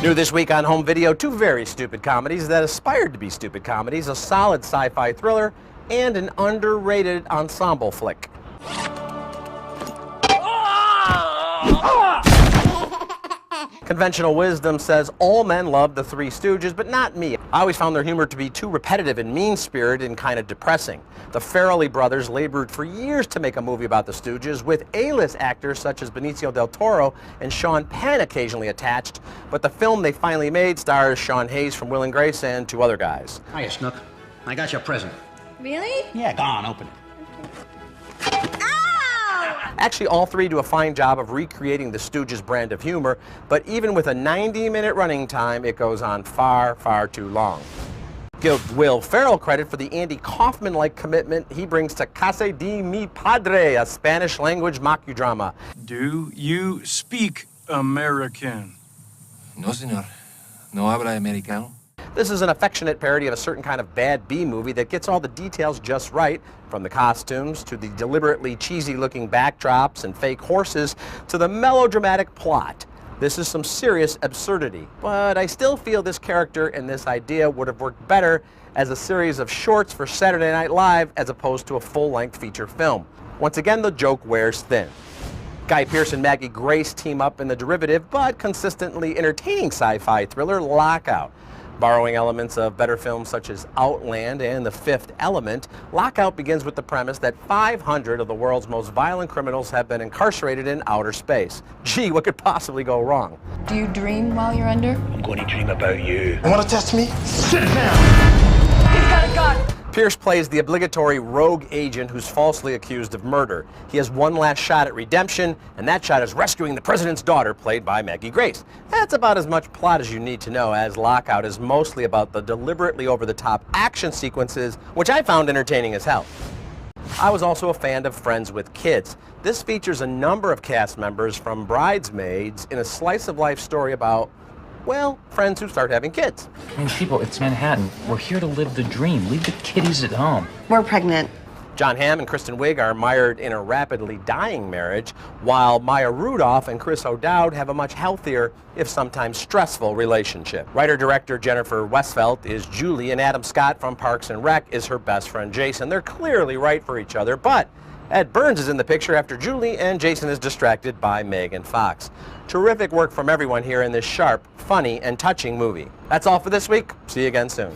New this week on home video, two very stupid comedies that aspired to be stupid comedies, a solid sci-fi thriller, and an underrated ensemble flick. Conventional wisdom says all men love the Three Stooges, but not me. I always found their humor to be too repetitive and mean-spirited and kind of depressing. The Farrelly brothers labored for years to make a movie about the Stooges, with A-list actors such as Benicio del Toro and Sean Penn occasionally attached, but the film they finally made stars Sean Hayes from Will and Grace and two other guys. Hiya, Snook. I got you a present. Really? Yeah, go on, open it. Actually, all three do a fine job of recreating the Stooges brand of humor, but even with a 90-minute running time, it goes on far, far too long. Give Will Ferrell credit for the Andy Kaufman-like commitment he brings to Casa de mi Padre, a Spanish-language mockudrama. Do you speak American? No, señor. No habla americano. This is an affectionate parody of a certain kind of bad B-movie that gets all the details just right, from the costumes to the deliberately cheesy-looking backdrops and fake horses to the melodramatic plot. This is some serious absurdity, but I still feel this character and this idea would have worked better as a series of shorts for Saturday Night Live as opposed to a full-length feature film. Once again, the joke wears thin. Guy Pearce and Maggie Grace team up in the derivative but consistently entertaining sci-fi thriller Lockout. Borrowing elements of better films such as Outland and The Fifth Element, Lockout begins with the premise that 500 of the world's most violent criminals have been incarcerated in outer space. Gee, what could possibly go wrong? Do you dream while you're under? I'm going to dream about you. You want to test me? Sit down! He's got a gun! Pearce plays the obligatory rogue agent who's falsely accused of murder. He has one last shot at redemption, and that shot is rescuing the president's daughter, played by Maggie Grace. That's about as much plot as you need to know, as Lockout is mostly about the deliberately over-the-top action sequences, which I found entertaining as hell. I was also a fan of Friends with Kids. This features a number of cast members from Bridesmaids in a slice-of-life story about, well, friends who start having kids. I mean, people, it's Manhattan. We're here to live the dream. Leave the kiddies at home. We're pregnant. John Hamm and Kristen Wiig are mired in a rapidly dying marriage, while Maya Rudolph and Chris O'Dowd have a much healthier, if sometimes stressful, relationship. Writer-director Jennifer Westfeldt is Julie, and Adam Scott from Parks and Rec is her best friend Jason. They're clearly right for each other, but Ed Burns is in the picture after Julie, and Jason is distracted by Megan Fox. Terrific work from everyone here in this sharp, funny, and touching movie. That's all for this week. See you again soon.